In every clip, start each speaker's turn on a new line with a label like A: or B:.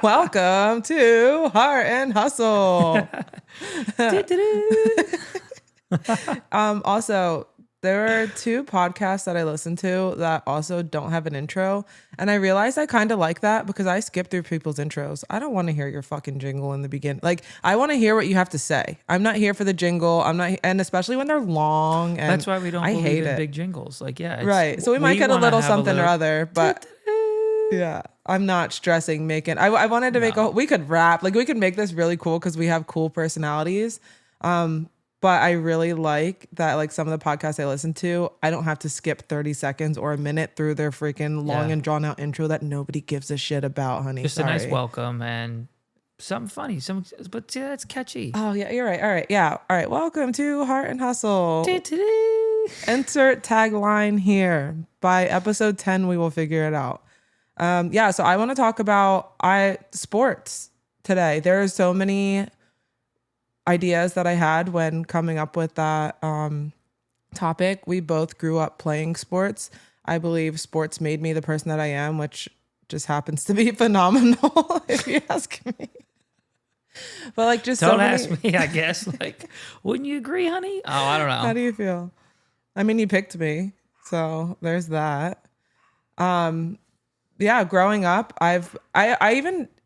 A: Welcome to Heart and Hustle. Also, there are two podcasts that I listen to that also don't have an intro. And I realized I kind of like that because I skip through people's intros. I don't want to hear your fucking jingle in the beginning. Like, I want to hear what you have to say. I'm not here for the jingle. I'm not, and especially when they're long. And
B: That's why we don't
A: I
B: believe
A: hate
B: in
A: it.
B: big jingles. Like, yeah,
A: Right. So we might
B: we
A: get a
B: want to
A: little
B: have a
A: something or
B: little.
A: other, but yeah, I'm not stressing making. I wanted to make
B: No.
A: we could rap, like we could make this really cool because we have cool personalities. But I really like that, like some of the podcasts I listen to, I don't have to skip 30 seconds or a minute through their freaking long
B: Yeah.
A: and drawn out intro that nobody gives a shit about, honey.
B: Just
A: Sorry.
B: a nice welcome and something funny. But yeah, that's catchy.
A: Oh yeah, you're right. All right. Yeah. All right. Welcome to Heart and Hustle.
B: Dee-dee-dee.
A: Insert tagline here. By episode 10, we will figure it out. Yeah, so I want to talk about sports today. There are so many ideas that I had when coming up with that topic. We both grew up playing sports. I believe sports made me the person that I am, which just happens to be phenomenal, if you ask me. But like, just
B: Don't
A: so many.
B: ask me, I guess. Like, wouldn't you agree, honey? Oh, I don't know.
A: How do you feel? I mean, you picked me, so there's that. Yeah, growing up, I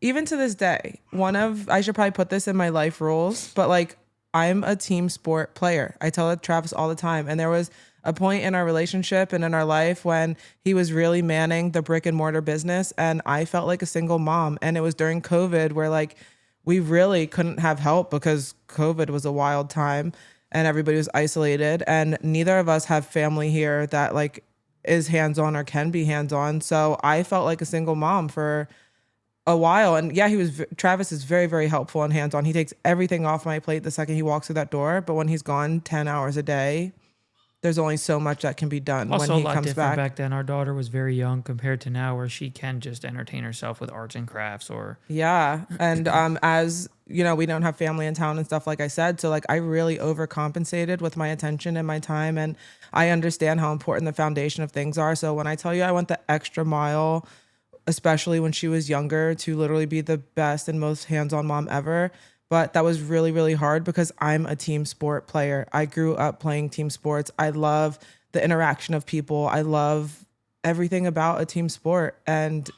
A: even to this day, I should probably put this in my life rules, but like I'm a team sport player. I tell it Travis all the time. And there was a point in our relationship and in our life when he was really manning the brick and mortar business and I felt like a single mom. And it was during COVID where like we really couldn't have help because COVID was a wild time and everybody was isolated and neither of us have family here that like is hands-on or can be hands-on. So I felt like a single mom for a while. And yeah, Travis is very, very helpful and hands-on. He takes everything off my plate the second he walks through that door. But when he's gone 10 hours a day, there's only so much that can be done
B: Also,
A: when
B: a
A: he
B: lot
A: comes
B: different
A: back.
B: back then. Our daughter was very young compared to now, where she can just entertain herself with arts and crafts or.
A: Yeah. And as you know, we don't have family in town and stuff like I said. So like I really overcompensated with my attention and my time. And I understand how important the foundation of things are. So when I tell you I went the extra mile, especially when she was younger, to literally be the best and most hands-on mom ever. But that was really, really hard because I'm a team sport player. I grew up playing team sports. I love the interaction of people. I love everything about a team sport. And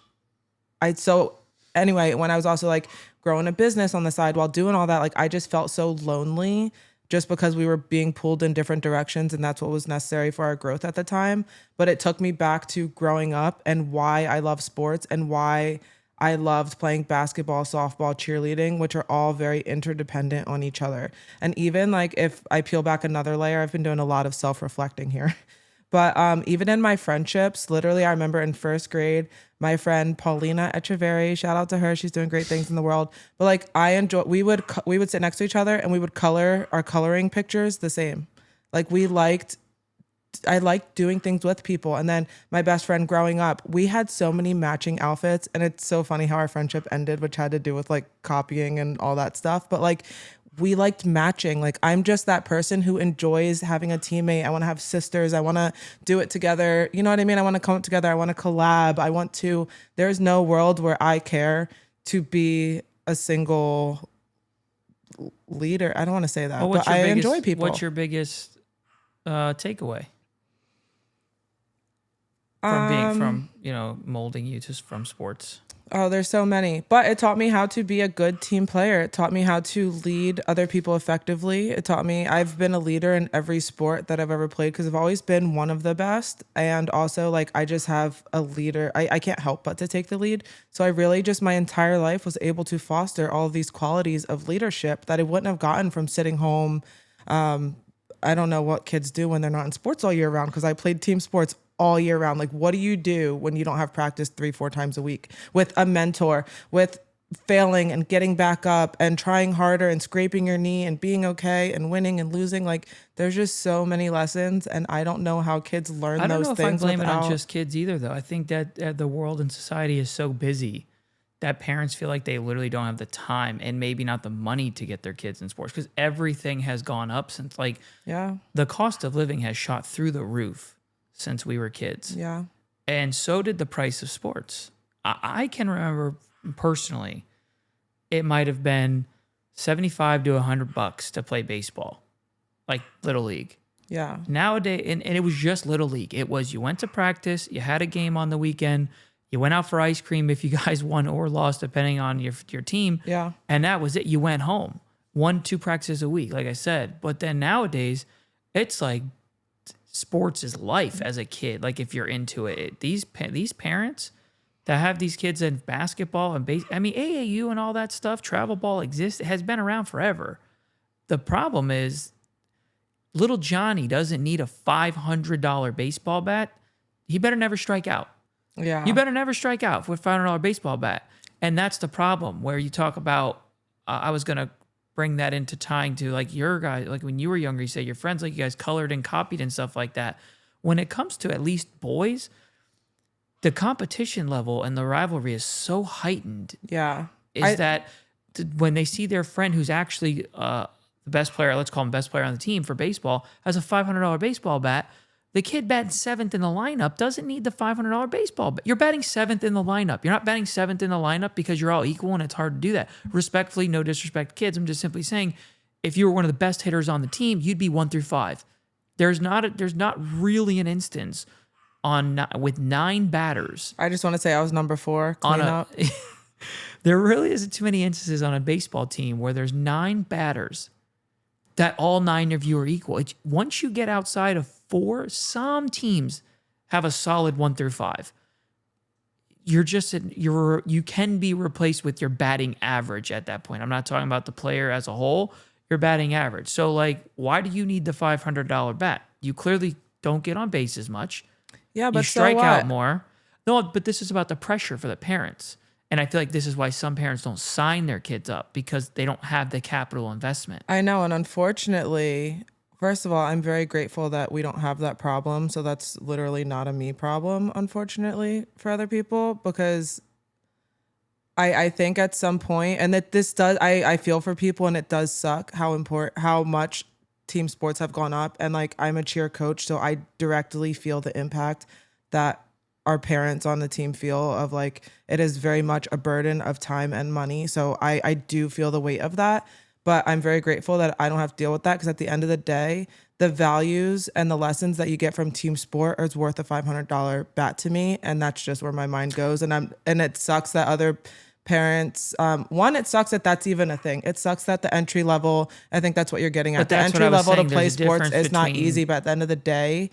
A: anyway, when I was also like growing a business on the side while doing all that, like I just felt so lonely just because we were being pulled in different directions and that's what was necessary for our growth at the time. But it took me back to growing up and why I love sports and why I loved playing basketball, softball, cheerleading, which are all very interdependent on each other. And even like if I peel back another layer, I've been doing a lot of self-reflecting here. But even in my friendships, literally, I remember in first grade, my friend Paulina Echeverry, shout out to her, she's doing great things in the world. But like we would sit next to each other and we would color our coloring pictures the same. Like I liked doing things with people. And then my best friend growing up, we had so many matching outfits. And it's so funny how our friendship ended, which had to do with like copying and all that stuff. But like we liked matching. Like I'm just that person who enjoys having a teammate. I want to have sisters. I want to do it together. You know what I mean? I want to come up together. I want to collab. There's no world where I care to be a single leader. I don't want to say that, but I enjoy people.
B: What's your biggest takeaway from molding you just from sports?
A: Oh, there's so many. But it taught me how to be a good team player. It taught me how to lead other people effectively. It taught me I've been a leader in every sport that I've ever played because I've always been one of the best. And also, like, I just have a leader. I can't help but to take the lead. So I really just my entire life was able to foster all of these qualities of leadership that I wouldn't have gotten from sitting home. I don't know what kids do when they're not in sports all year round because I played team sports all year round. Like, what do you do when you don't have practice 3-4 times a week with a mentor, with failing and getting back up and trying harder and scraping your knee and being okay and winning and losing? Like, there's just so many lessons, and I don't know how kids learn those things.
B: I don't know if I blame it on just kids either, though. I think that the world and society is so busy that parents feel like they literally don't have the time and maybe not the money to get their kids in sports because everything has gone up since the cost of living has shot through the roof since we were kids.
A: Yeah.
B: And so did the price of sports. I can remember personally, it might have been 75 to $100 to play baseball, like Little League.
A: Yeah.
B: Nowadays, and it was just Little League. It was you went to practice, you had a game on the weekend, you went out for ice cream if you guys won or lost, depending on your team.
A: Yeah.
B: And that was it. You went home. 1-2 practices a week, like I said. But then nowadays, it's like sports is life as a kid. Like if you're into it, these parents that have these kids in basketball and AAU and all that stuff, travel ball exists, has been around forever. The problem is little Johnny doesn't need a $500 baseball bat. He better never strike out.
A: Yeah.
B: You better never strike out with a $500 baseball bat. And that's the problem where you talk about, I was going to bring that into tying to like your guys, like when you were younger, you say your friends, like you guys colored and copied and stuff like that. When it comes to at least boys, the competition level and the rivalry is so heightened.
A: Yeah.
B: That when they see their friend who's actually the best player, let's call him best player on the team for baseball, has a $500 baseball bat, the kid batting seventh in the lineup doesn't need the $500 baseball bat. You're batting seventh in the lineup. You're not batting seventh in the lineup because you're all equal and it's hard to do that. Respectfully, no disrespect to kids. I'm just simply saying, if you were one of the best hitters on the team, you'd be 1 through 5. There's not really an instance with 9 batters.
A: I just want to say I was number 4. Clean up.
B: There really isn't too many instances on a baseball team where there's 9 batters that all 9 of you are equal. Once you get outside of 4, some teams have a solid 1 through 5. You can be replaced with your batting average at that point. I'm not talking about the player as a whole, your batting average. So like, why do you need the $500 bat? You clearly don't get on base as much.
A: Yeah, but
B: you strike
A: so
B: out more. No, but this is about the pressure for the parents. And I feel like this is why some parents don't sign their kids up because they don't have the capital investment.
A: I know. And unfortunately, first of all, I'm very grateful that we don't have that problem. So that's literally not a me problem, unfortunately, for other people, because I think at some point, and that this does, I feel for people and it does suck how much team sports have gone up. And like, I'm a cheer coach, so I directly feel the impact that our parents on the team feel of like, it is very much a burden of time and money. So I do feel the weight of that, but I'm very grateful that I don't have to deal with that. Cause at the end of the day, the values and the lessons that you get from team sport is worth a $500 bat to me. And that's just where my mind goes. And it sucks that other parents, it sucks that that's even a thing. It sucks that the entry level, I think that's what you're getting at. The entry level to play sports is not easy, but at the end of the day,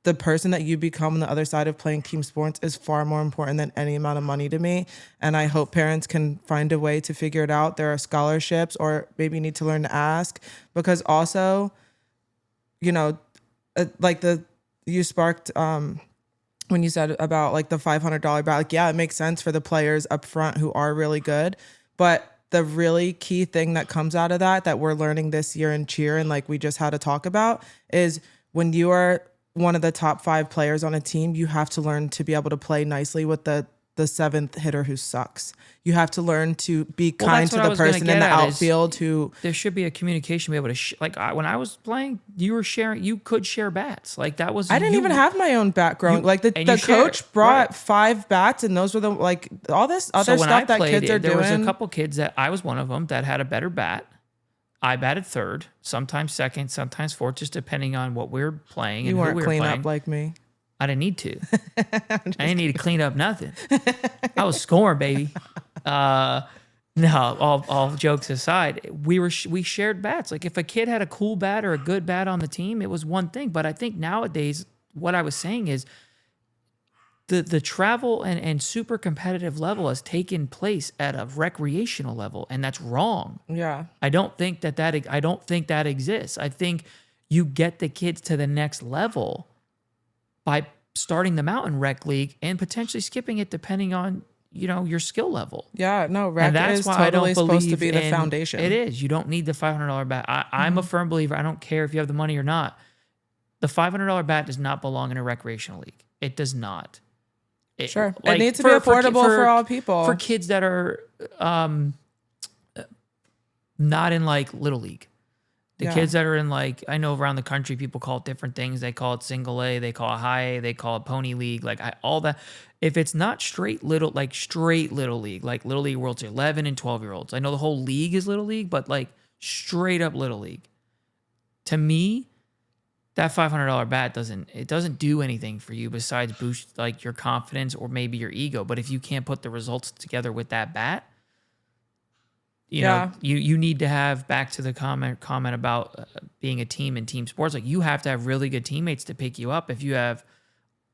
A: the person that you become on the other side of playing team sports is far more important than any amount of money to me. And I hope parents can find a way to figure it out. There are scholarships, or maybe you need to learn to ask, because also, you sparked, when you said about like the $500 bat, like, yeah, it makes sense for the players up front who are really good. But the really key thing that comes out of that we're learning this year in cheer, and like we just had to talk about, is when you are one of the top 5 players on a team, you have to learn to be able to play nicely with the 7th hitter who sucks. You have to learn to be kind to the person in the outfield who...
B: There should be a communication, be able to... when I was playing, you could share bats. Like that was...
A: I didn't even have my own bat growing. Like the coach brought 5 bats, and those were all this other stuff that kids are doing.
B: There was a couple kids that I was one of them that had a better bat. I batted third, sometimes second, sometimes fourth, just depending on what we were playing and who we were playing. You weren't clean
A: up like me.
B: I didn't need to. I didn't need to clean up nothing. I was scoring, baby. No, all jokes aside, we shared bats. Like if a kid had a cool bat or a good bat on the team, it was one thing. But I think nowadays, what I was saying is the travel and super competitive level has taken place at a recreational level, and that's wrong.
A: Yeah.
B: I don't think that exists. I think you get the kids to the next level by starting them out in rec league and potentially skipping it depending on, your skill level.
A: Yeah, no, rec is totally supposed to be the foundation.
B: It is. You don't need the $500 bat. I'm a firm believer. I don't care if you have the money or not. The $500 bat does not belong in a recreational league. It does not.
A: Sure. It needs to be affordable for all people.
B: For kids that are not in like Little League. The kids that are in like, I know around the country, people call it different things. They call it single A, they call it high A, they call it pony league, like all that. If it's not straight little league, like little league worlds, 11 and 12-year-olds. I know the whole league is little league, but like straight up little league. To me, that $500 bat doesn't do anything for you besides boost like your confidence or maybe your ego. But if you can't put the results together with that bat, you know, you need to have, back to the comment about being a team in team sports. Like, you have to have really good teammates to pick you up. If you have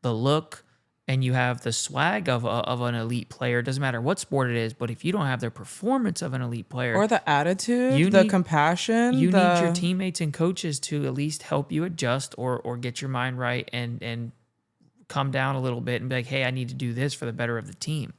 B: the look and you have the swag of an elite player, it doesn't matter what sport it is, but if you don't have the performance of an elite player
A: or the attitude, the compassion,
B: you need your teammates and coaches to at least help you adjust or get your mind right and come down a little bit and be like, hey, I need to do this for the better of the team.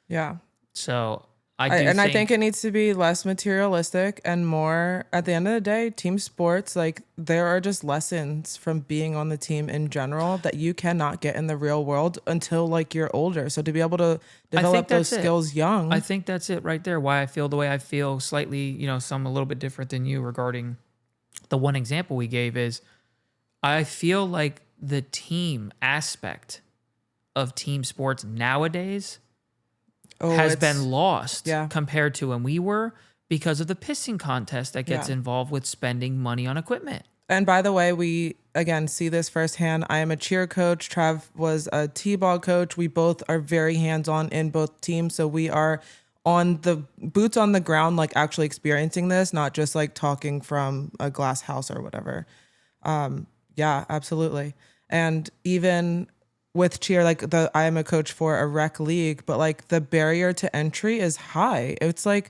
A: Yeah.
B: So I think
A: it needs to be less materialistic and more, at the end of the day, team sports, like, there are just lessons from being on the team in general that you cannot get in the real world until like you're older. So to be able to develop those skills young.
B: I think that's it right there. Why I feel the way I feel, slightly, you know, some a little bit different than you regarding the one example we gave, is I feel like the team aspect of team sports nowadays has been lost compared to when we were, because of the pissing contest that gets involved with spending money on equipment.
A: And by the way, we, again, see this firsthand. I am a cheer coach. Trav was a t-ball coach. We both are very hands-on in both teams. So we are on the boots on the ground, like actually experiencing this, not just like talking from a glass house or whatever. Yeah, absolutely. And even with cheer, like I am a coach for a rec league, but like the barrier to entry is high. It's like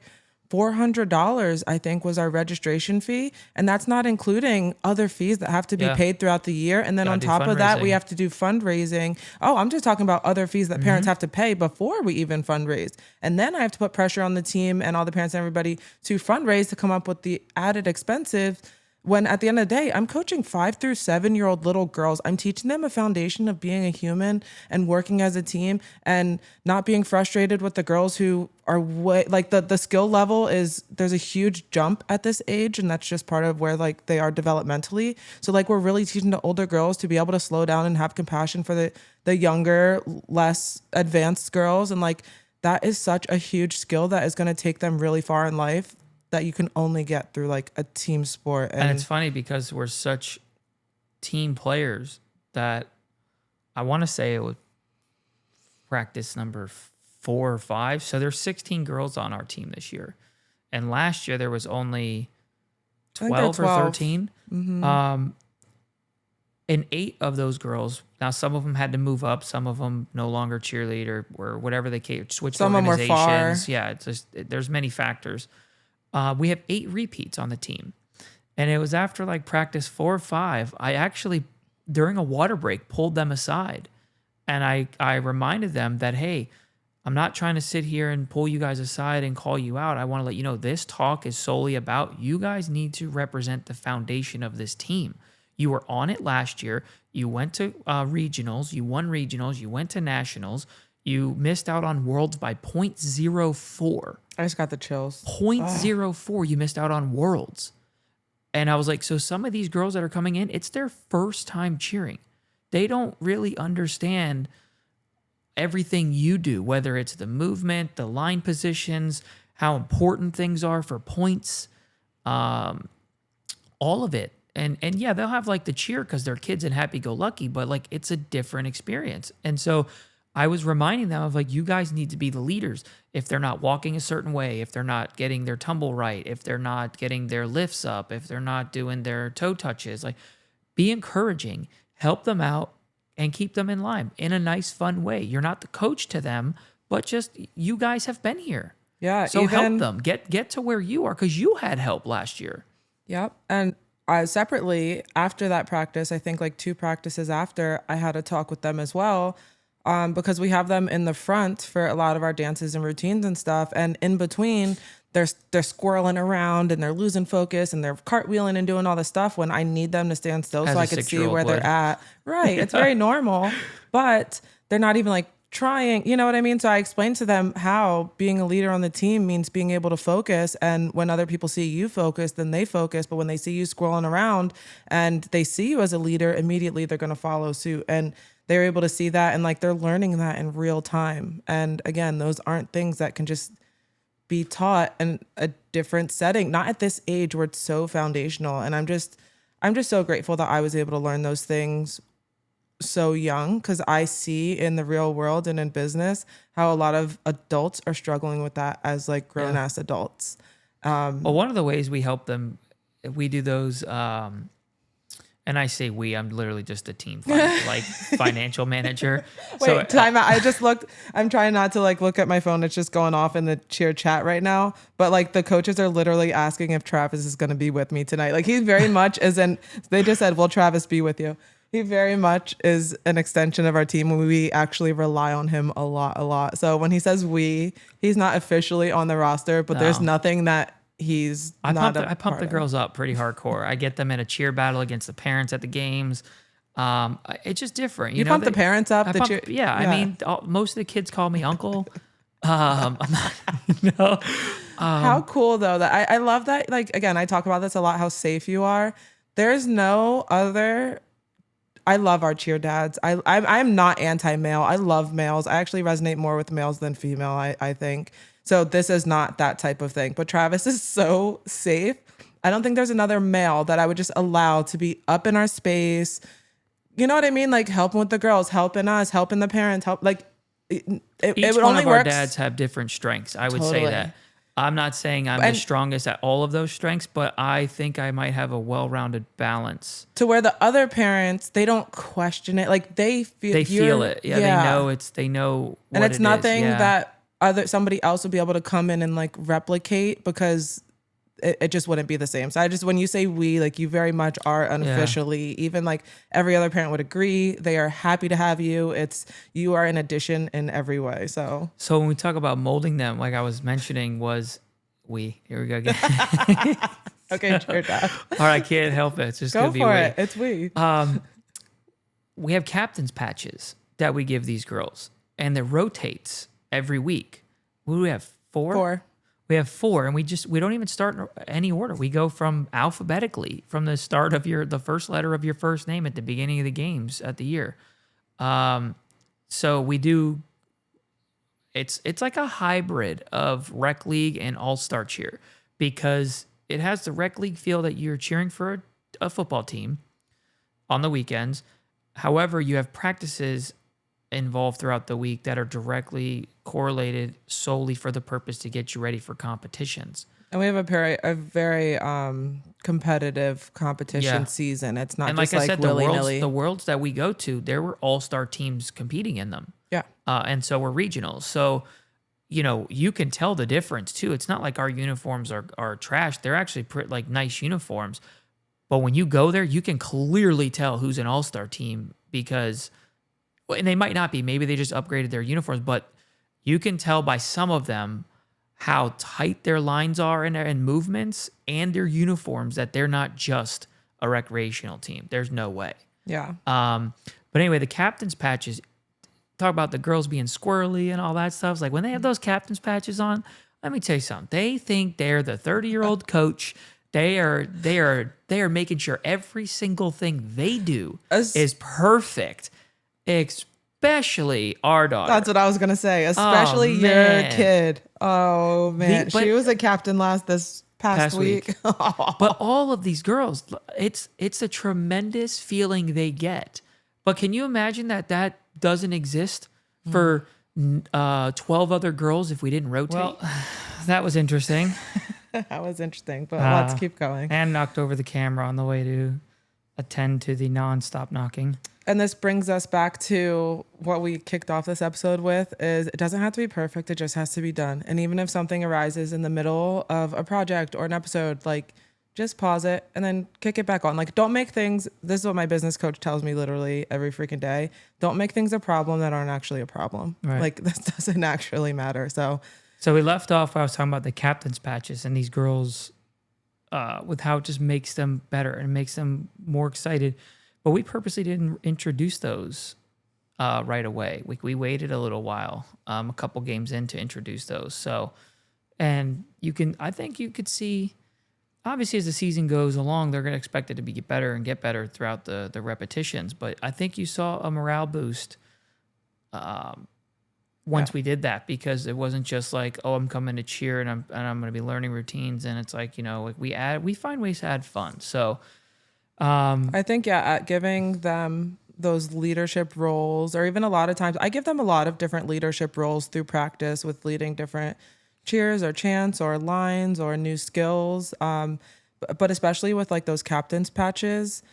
A: $400, I think, was our registration fee. And that's not including other fees that have to be paid throughout the year. And then on top of that, we have to do fundraising. Oh, I'm just talking about other fees that parents have to pay before we even fundraise. And then I have to put pressure on the team and all the parents and everybody to fundraise to come up with the added expensive. When at the end of the day, I'm coaching 5 through 7-year-old little girls. I'm teaching them a foundation of being a human and working as a team and not being frustrated with the girls who are like the skill level is, there's a huge jump at this age, and that's just part of where like they are developmentally. So like we're really teaching the older girls to be able to slow down and have compassion for the younger, less advanced girls. And like that is such a huge skill that is going to take them really far in life, that you can only get through like a team sport.
B: And it's funny because we're such team players that I want to say it was practice number 4 or 5. So there's 16 girls on our team this year. And last year there was only 12 or 13. And 8 of those girls, now some of them had to move up, some of them no longer cheerlead or whatever they switched
A: some
B: organizations.
A: Some of them were far.
B: Yeah, it's just, there's many factors. We have 8 repeats on the team. And it was after like practice 4 or 5, I actually, during a water break, pulled them aside. And I reminded them that, hey, I'm not trying to sit here and pull you guys aside and call you out. I want to let you know this talk is solely about you guys need to represent the foundation of this team. You were on it last year. You went to regionals. You won regionals. You went to nationals. You missed out on worlds by 0.04.
A: I just got the chills.
B: 0.04. You missed out on worlds. And I was like, so some of these girls that are coming in, it's their first time cheering. They don't really understand everything you do, whether it's the movement, the line positions, how important things are for points, all of it. And yeah, they'll have like the cheer because they're kids and happy-go-lucky, but like it's a different experience. And so I was reminding them of like, you guys need to be the leaders. If they're not walking a certain way, if they're not getting their tumble right, if they're not getting their lifts up, if they're not doing their toe touches, like be encouraging, help them out and keep them in line in a nice, fun way. You're not the coach to them, but just you guys have been here.
A: Yeah.
B: So help them get to where you are because you had help last year.
A: Yep. And separately after that practice, I think like 2 practices after, I had a talk with them as well. Because we have them in the front for a lot of our dances and routines and stuff. And in between, they're squirreling around and they're losing focus and they're cartwheeling and doing all this stuff when I need them to stand still so I can see where they're at. Right. It's very normal, but they're not even like trying, you know what I mean? So I explained to them how being a leader on the team means being able to focus. And when other people see you focus, then they focus. But when they see you scrolling around and they see you as a leader, immediately they're going to follow suit. And they're able to see that, and like they're learning that in real time. And again, those aren't things that can just be taught in a different setting, not at this age where it's so foundational. And I'm just so grateful that I was able to learn those things so young, because I see in the real world and in business how a lot of adults are struggling with that as like grown ass adults.
B: Well, one of the ways we help them, we do those, and I say we, I'm literally just a team like financial manager.
A: Wait, time out. I just looked. I'm trying not to like look at my phone. It's just going off in the cheer chat right now. But like the coaches are literally asking if Travis is going to be with me tonight. Like he very much isn't. They just said, "Will Travis be with you?" He very much is an extension of our team, and we actually rely on him a lot. So when he says we, he's not officially on the roster, but there's nothing that he's
B: I
A: not.
B: pump the girls up pretty hardcore. I get them in a cheer battle against the parents at the games. It's just different.
A: You pump the parents up.
B: I mean, most of the kids call me uncle. I'm not, no.
A: How cool though that I love that. Like again, I talk about this a lot. How safe you are. There's no other. I love our cheer dads. I'm not anti-male. I love males. I actually resonate more with males than female, I think. So this is not that type of thing. But Travis is so safe. I don't think there's another male that I would just allow to be up in our space. You know what I mean? Like helping with the girls, helping us, helping the parents, help. Like it
B: Each
A: would
B: one
A: only
B: of our
A: work.
B: dads have different strengths. I would say
A: Totally.
B: that. I'm not saying I'm the strongest at all of those strengths, but I think I might have a well-rounded balance.
A: To where the other parents, they don't question it. Like they feel
B: it. Yeah, they know what
A: and it's
B: it
A: nothing
B: is. Yeah.
A: that somebody else would be able to come in and like replicate, because it just wouldn't be the same. So when you say we, like you very much are unofficially, even like every other parent would agree, they are happy to have you. You are an addition in every way. So
B: when we talk about molding them, like I was mentioning, here we go again.
A: okay, cheer dad.
B: All right, can't help it. It's just
A: Go
B: gonna be
A: for
B: we.
A: it. It's we.
B: We have captain's patches that we give these girls, and it rotates every week. What do we have? Four. We have 4, and we don't even start in any order. We go from alphabetically from the start of the first letter of your first name at the beginning of the games at the year. So we do. It's like a hybrid of rec league and all-star cheer, because it has the rec league feel that you're cheering for a football team on the weekends. However, you have practices involved throughout the week that are directly correlated solely for the purpose to get you ready for competitions.
A: And we have a very competitive competition season. It's not just like willy-nilly.
B: The worlds that we go to, there were all-star teams competing in them.
A: Yeah.
B: And so we're regionals. So, you can tell the difference too. It's not like our uniforms are trash. They're actually like nice uniforms. But when you go there, you can clearly tell who's an all-star team, because, and they might not be, maybe they just upgraded their uniforms, but you can tell by some of them how tight their lines are and movements and their uniforms that they're not just a recreational team. There's no way.
A: Yeah.
B: But anyway, the captain's patches, talk about the girls being squirrely and all that stuff. It's like when they have those captain's patches on, let me tell you something. They think they're the 30-year-old coach. They are making sure every single thing they do is perfect, especially our daughter.
A: That's what I was gonna say. Especially your kid. Oh man, she was a captain this past week.
B: But all of these girls, it's a tremendous feeling they get. But can you imagine that doesn't exist for 12 other girls if we didn't rotate? Well, that was interesting.
A: That was interesting, but let's keep going.
B: And knocked over the camera on the way to attend to the nonstop knocking.
A: And this brings us back to what we kicked off this episode with, is it doesn't have to be perfect. It just has to be done. And even if something arises in the middle of a project or an episode, like just pause it and then kick it back on. Like don't make things, this is what my business coach tells me literally every freaking day. Don't make things a problem that aren't actually a problem.
B: Right.
A: Like this doesn't actually matter. So
B: we left off where I was talking about the captain's patches and these girls with how it just makes them better and makes them more excited. But we purposely didn't introduce those right away. We waited a little while, a couple games in to introduce those. So, and I think you could see, obviously as the season goes along, they're going to expect it to get better and get better throughout the repetitions. But I think you saw a morale boost once we did that, because it wasn't just like, oh, I'm coming to cheer and I'm going to be learning routines. And it's like, like we find ways to add fun. So
A: I think, at giving them those leadership roles, or even a lot of times I give them a lot of different leadership roles through practice with leading different cheers or chants or lines or new skills. But especially with like those captain's patches,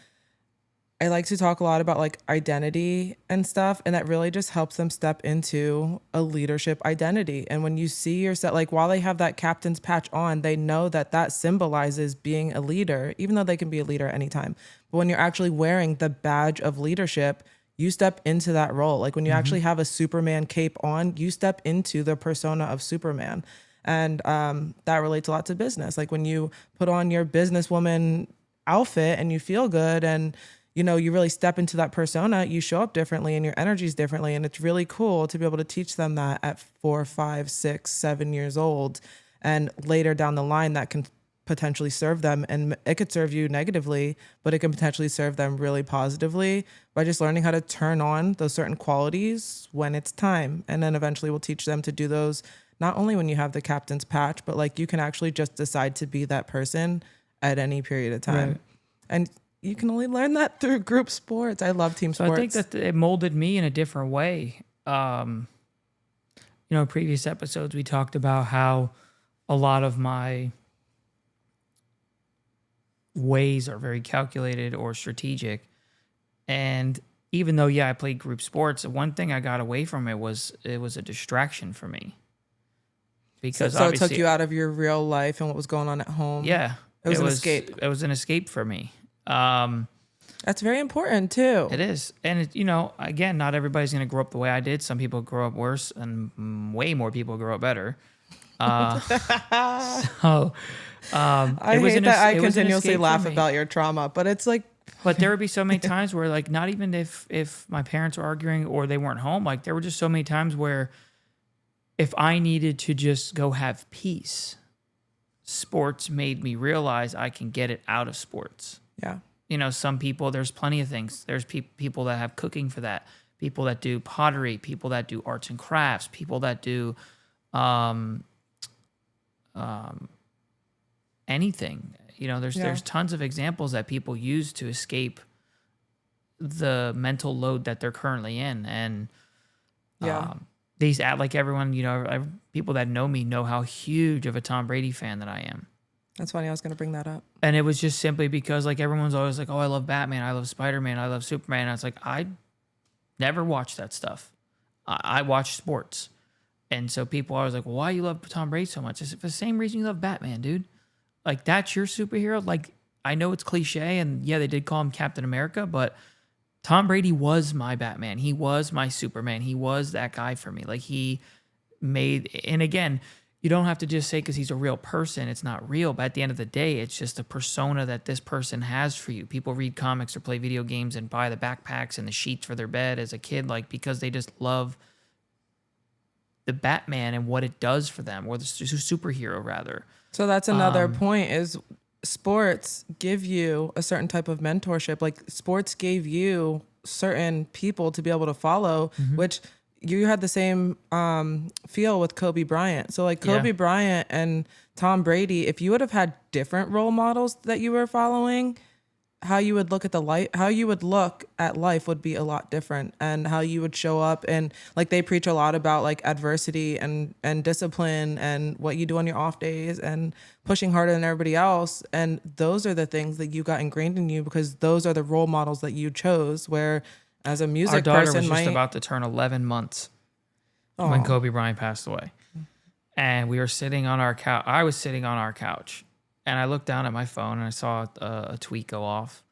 A: I like to talk a lot about like identity and stuff, and that really just helps them step into a leadership identity. And when you see yourself, like while they have that captain's patch on, they know that that symbolizes being a leader, even though they can be a leader anytime. But when you're actually wearing the badge of leadership, you step into that role. Like when you actually have a Superman cape on, you step into the persona of Superman. And that relates a lot to business. Like when you put on your businesswoman outfit and you feel good, and you really step into that persona, you show up differently and your energy's differently. And it's really cool to be able to teach them that at 4, 5, 6, 7 years old. And later down the line, that can potentially serve them. And it could serve you negatively, but it can potentially serve them really positively by just learning how to turn on those certain qualities when it's time. And then eventually we'll teach them to do those, not only when you have the captain's patch, but like you can actually just decide to be that person at any period of time.
B: Right.
A: And you can only learn that through group sports. I love team sports.
B: I think that it molded me in a different way. Previous episodes we talked about how a lot of my ways are very calculated or strategic. And even though, I played group sports, one thing I got away from it was a distraction for me. Because
A: so it took you out of your real life and what was going on at home.
B: Yeah.
A: It was an escape.
B: It was an escape for me.
A: That's very important too.
B: It is. And, again, not everybody's going to grow up the way I did. Some people grow up worse and way more people grow up better.
A: I hate that I continuously laugh about your trauma, but it's like.
B: But there would be so many times where, like, not even if my parents were arguing or they weren't home, like, there were just so many times where if I needed to just go have peace, sports made me realize I can get it out of sports.
A: Yeah.
B: Some people, there's plenty of things. There's people that have cooking for that, people that do pottery, people that do arts and crafts, people that do anything. There's tons of examples that people use to escape the mental load that they're currently in. And these, like everyone, people that know me know how huge of a Tom Brady fan that I am.
A: That's funny. I was going to bring that up.
B: And it was just simply because, like, everyone's always like, oh, I love Batman, I love Spider-Man, I love Superman. And I was like, I never watched that stuff. I watch sports. And so people are always like, well, why you love Tom Brady so much? It's the same reason you love Batman, dude. Like, that's your superhero. Like, I know it's cliche, and they did call him Captain America, but Tom Brady was my Batman. He was my Superman. He was that guy for me. Like, he made, and again, you don't have to just say because he's a real person, it's not real. But at the end of the day, it's just a persona that this person has for you. People read comics or play video games and buy the backpacks and the sheets for their bed as a kid, like, because they just love the Batman and what it does for them, or the superhero rather.
A: So that's another point, is sports give you a certain type of mentorship. Like sports gave you certain people to be able to follow, which you had the same feel with Kobe Bryant. So like Kobe Bryant and Tom Brady, if you would have had different role models that you were following, how you would look at life would be a lot different, and how you would show up. And like they preach a lot about like adversity and discipline and what you do on your off days and pushing harder than everybody else. And those are the things that you got ingrained in you because those are the role models that you chose. Where as a music
B: Our daughter
A: person,
B: was just about to turn 11 months when Kobe Bryant passed away. And we were sitting on our couch. I was sitting on our couch. And I looked down at my phone and I saw a tweet go off,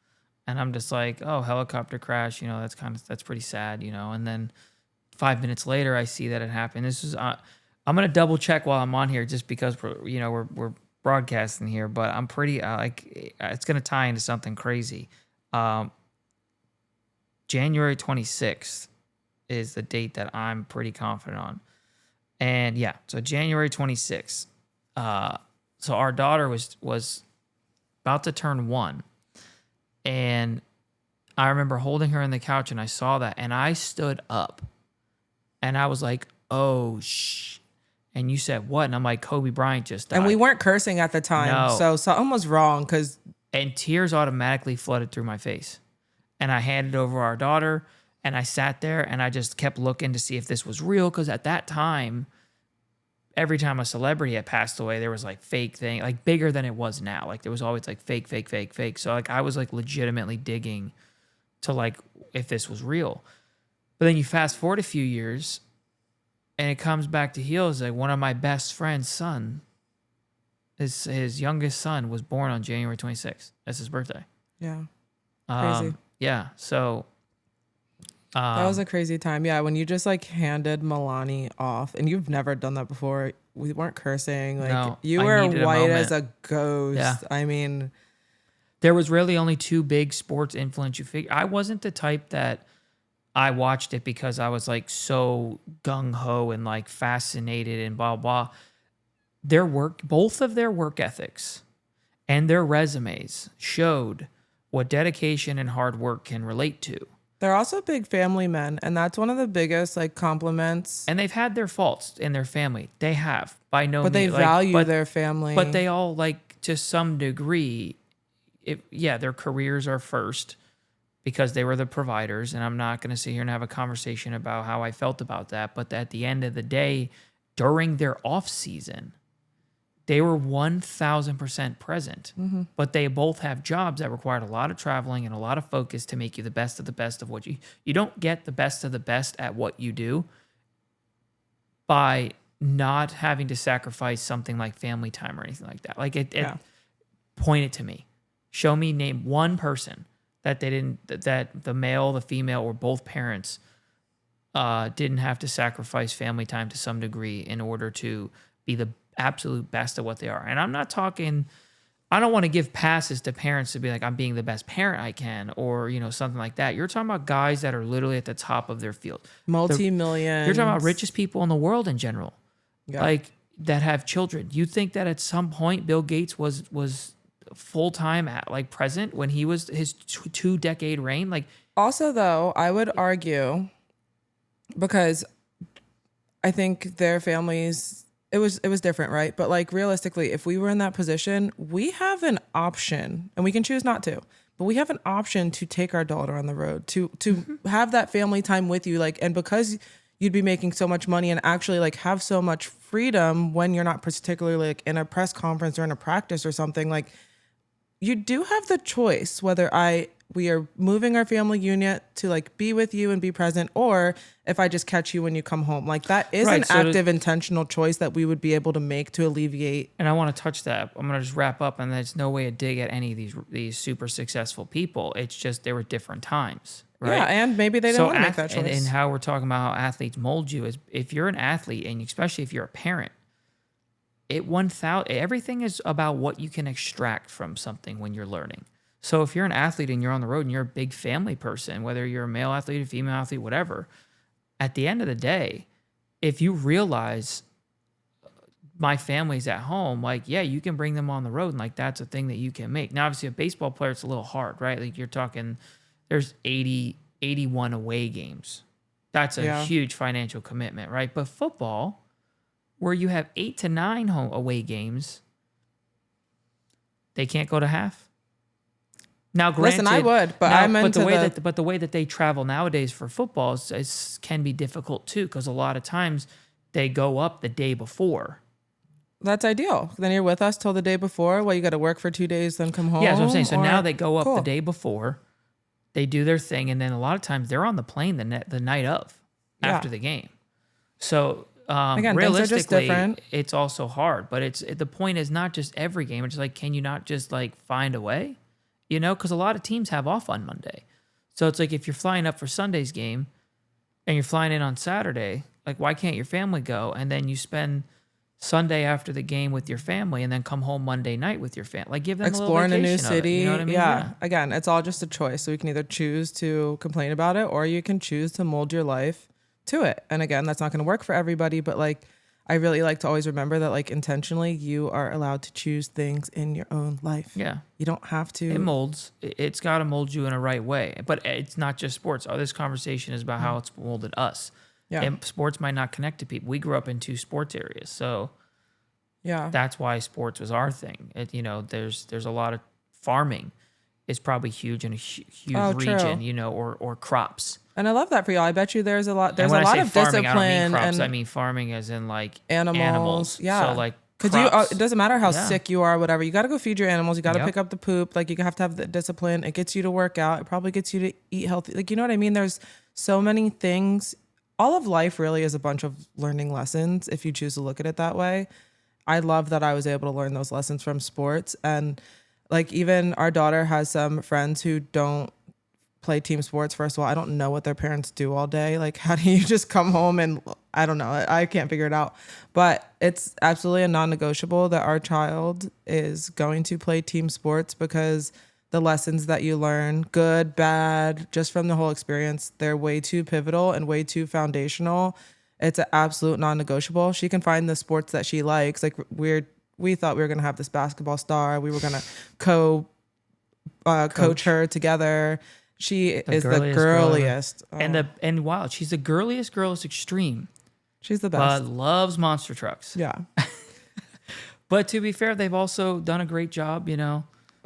B: and I'm just like, "Oh, helicopter crash! That's pretty sad, And then 5 minutes later, I see that it happened. This is I'm gonna double check while I'm on here, just because we're broadcasting here, but I'm pretty it's gonna tie into something crazy. January 26th is the date that I'm pretty confident on. And yeah, so January 26th. So our daughter was about to turn 1, and I remember holding her in the couch, and I saw that, and I stood up, and I was like, "Oh shh!" And you said what? And I'm like, "Kobe Bryant just died."
A: And we weren't cursing at the time,
B: No.
A: so something was wrong because.
B: And tears automatically flooded through my face, and I handed over our daughter, and I sat there, and I just kept looking to see if this was real, because at that time, every time a celebrity had passed away, there was like fake thing, like bigger than it was now. Like there was always like fake, fake, fake, fake. So like I was like legitimately digging to like if this was real. But then you fast forward a few years, and it comes back to heels. Like one of my best friend's son, his youngest son was born on January 26th. That's his birthday.
A: Yeah. Crazy.
B: Yeah. So
A: that was a crazy time. Yeah. When you just like handed Milani off, and you've never done that before. We weren't cursing. Like
B: No,
A: you
B: I
A: were
B: needed a
A: white as
B: moment.
A: a ghost.
B: Yeah.
A: I mean,
B: there was really only two big sports influential figures. I wasn't the type that I watched it because I was like so gung ho and like fascinated and blah blah. Both of their work ethics and their resumes showed what dedication and hard work can relate to.
A: they're also big family men, and that's one of the biggest like compliments.
B: And they've had their faults in their family. They have, by no
A: But they
B: means.
A: value their family.
B: But they all, like, to some degree, their careers are first because they were the providers. And I'm not going to sit here and have a conversation about how I felt about that. But at the end of the day, during their off season, they were 1,000% present.
A: Mm-hmm.
B: But they both have jobs that required a lot of traveling and a lot of focus to make you the best of what you don't get the best of the best at what you do by not having to sacrifice something like family time or anything like that. Like point it to me. Show me, name one person that that the male, the female, or both parents didn't have to sacrifice family time to some degree in order to be the absolute best at what they are. And I'm not talking, I don't want to give passes to parents to be like, I'm being the best parent I can, or, something like that. You're talking about guys that are literally at the top of their field.
A: Multi-million.
B: You're talking about richest people in the world in general.
A: Yeah.
B: Like that have children. You think that at some point Bill Gates was full-time at like present when he was his 2-decade reign? Like
A: Also, though, I would argue, because I think their families, it was different, right? But like realistically, if we were in that position, we have an option, and we can choose not to, but we have an option to take our daughter on the road, to have that family time with you. Like, and because you'd be making so much money and actually like have so much freedom when you're not particularly like in a press conference or in a practice or something, like you do have the choice whether we are moving our family unit to like be with you and be present, or if I just catch you when you come home. Like that is
B: Right,
A: an
B: so
A: active, intentional choice that we would be able to make to alleviate.
B: And I want to touch that. I'm going to just wrap up, and there's no way to dig at any of these super successful people. It's just there were different times, right?
A: Yeah, and maybe they didn't want to make that choice.
B: And how we're talking about how athletes mold you is if you're an athlete, and especially if you're a parent, everything is about what you can extract from something when you're learning. So if you're an athlete and you're on the road and you're a big family person, whether you're a male athlete, a female athlete, whatever, at the end of the day, if you realize my family's at home, like, yeah, you can bring them on the road, and like that's a thing that you can make. Now, obviously, a baseball player, it's a little hard, right? Like you're talking, there's 81 away games. That's a huge financial commitment, right? But football, where you have 8 to 9 home away games, they can't go to half. Now, granted,
A: Listen, I would, but I'm into
B: the way that they travel nowadays for football can be difficult too, because a lot of times they go up the day before.
A: That's ideal. Then you're with us till the day before. Well, you got to work for 2 days, then come home.
B: Yeah, that's what I'm saying. So now they go up the day before, they do their thing, and then a lot of times they're on the plane the night of after the game. So
A: again,
B: realistically, it's also hard. But the point is not just every game. It's like, can you not just like find a way? Because a lot of teams have off on Monday. So it's like if you're flying up for Sunday's game and you're flying in on Saturday, like why can't your family go? And then you spend Sunday after the game with your family and then come home Monday night with your family. Like give them
A: exploring
B: a
A: new
B: vacation
A: city.
B: You know what I mean?
A: Yeah. Again, it's all just a choice. So you can either choose to complain about it, or you can choose to mold your life to it. And again, that's not going to work for everybody, but like, I really like to always remember that like intentionally you are allowed to choose things in your own life.
B: Yeah.
A: You don't have to.
B: It molds. It's got to mold you in a right way. But it's not just sports. Oh, this conversation is about how it's molded us.
A: Yeah.
B: And sports might not connect to people. We grew up in 2 sports areas. So
A: yeah.
B: that's why sports was our thing. There's a lot of farming is probably huge in a huge region, or crops.
A: And I love that for y'all. I bet you there's a lot of
B: farming,
A: discipline.
B: I don't mean crops. I mean farming as in like
A: animals. Yeah.
B: So like
A: because it doesn't matter how sick you are, or whatever. You got to go feed your animals. You got to pick up the poop. Like you have to have the discipline. It gets you to work out. It probably gets you to eat healthy. Like, you know what I mean? There's so many things. All of life really is a bunch of learning lessons if you choose to look at it that way. I love that I was able to learn those lessons from sports. And like even our daughter has some friends who don't play team sports. First of all, I don't know what their parents do all day. Like, how do you just come home and I don't know. I can't figure it out. But it's absolutely a non-negotiable that our child is going to play team sports because the lessons that you learn, good, bad, just from the whole experience, they're way too pivotal and way too foundational. It's an absolute non-negotiable. She can find the sports that she likes. Like we thought we were going to have this basketball star. We were going to coach her together. She is the girliest.
B: And wow, she's the girliest girl. It's extreme.
A: She's the best.
B: But loves monster trucks.
A: Yeah.
B: But to be fair, they've also done a great job,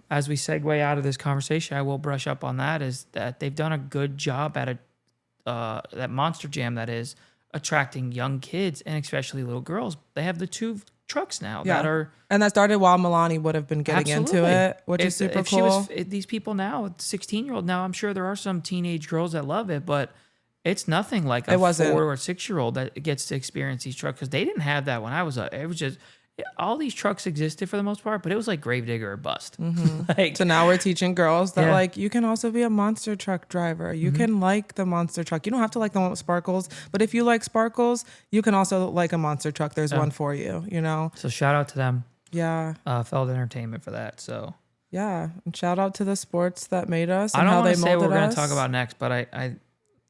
B: As we segue out of this conversation, I will brush up on that, is that they've done a good job at that Monster Jam that is attracting young kids and especially little girls. They have the 2 trucks now that are...
A: And that started while Milani would have been getting into it, which is super cool.
B: These people now, 16-year-old, now I'm sure there are some teenage girls that love it, but it's nothing like a 4 or 6-year-old that gets to experience these trucks because they didn't have that when I was up. It was just... all these trucks existed for the most part, but it was like Gravedigger or bust.
A: Mm-hmm. So now we're teaching girls that like you can also be a monster truck driver. You can like the monster truck. You don't have to like the one with sparkles, but if you like sparkles, you can also like a monster truck. There's one for you, So
B: shout out to them.
A: Yeah.
B: Feld Entertainment for that. So
A: yeah, and shout out to the sports that made us.
B: And
A: I don't
B: want
A: to
B: say what we're going to talk about next, but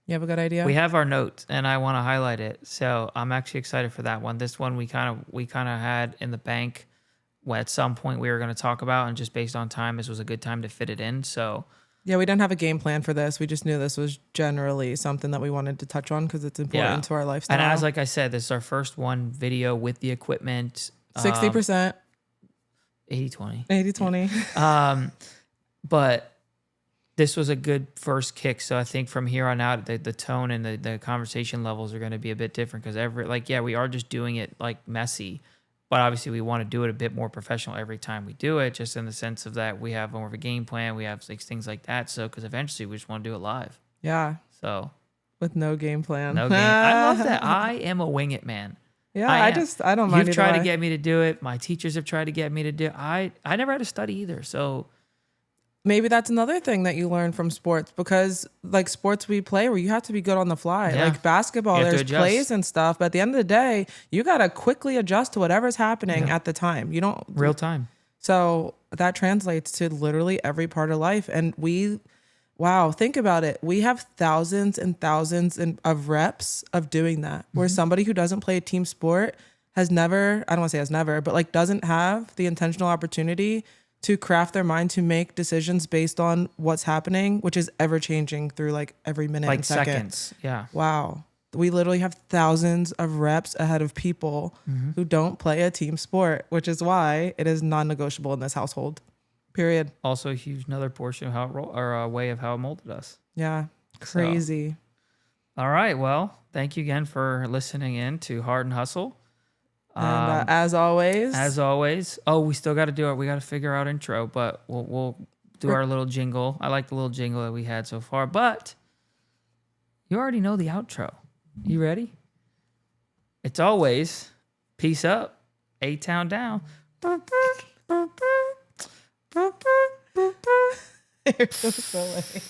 A: you have a good idea?
B: We have our notes, and I want to highlight it. So I'm actually excited for that one. This one we kind of had in the bank. At some point we were going to talk about, and just based on time, this was a good time to fit it in. So
A: yeah, we didn't have a game plan for this. We just knew this was generally something that we wanted to touch on because it's important to our lifestyle.
B: And as like I said, this is our first one video with the equipment.
A: 60%.
B: 80-20.
A: 80-20.
B: But this was a good first kick. So I think from here on out, the tone and the conversation levels are going to be a bit different because we are just doing it like messy, but obviously we want to do it a bit more professional every time we do it, just in the sense of that we have more of a game plan. We have like things like that. So, because eventually we just want to do it live.
A: Yeah.
B: So
A: with no game plan.
B: No game. I love that. I am a wing it man.
A: Yeah. I don't mind.
B: You've tried to get me to do it. My teachers have tried to get me to do it. I never had to study either. So
A: maybe that's another thing that you learn from sports, because like sports we play where you have to be good on the fly.
B: Yeah.
A: Like basketball, there's plays and stuff, but at the end of the day, you got to quickly adjust to whatever's happening at the time. You don't
B: real time.
A: So that translates to literally every part of life. And think about it. We have thousands and thousands of reps of doing that, where somebody who doesn't play a team sport has never, I don't want to say has never, but like doesn't have the intentional opportunity to craft their mind to make decisions based on what's happening, which is ever changing through like every minute and second.
B: Seconds. Yeah.
A: Wow. We literally have thousands of reps ahead of people who don't play a team sport, which is why it is non-negotiable in this household. Period.
B: Also a huge another portion of how a way of how it molded us.
A: Yeah. Crazy.
B: So, all right. Well, thank you again for listening in to Hard and Hustle.
A: And as always,
B: we still got to do it. We got to figure out intro, but we'll do our little jingle. I like the little jingle that we had so far, but you already know the outro. You ready? It's always peace up, A-Town down.
A: You're so silly.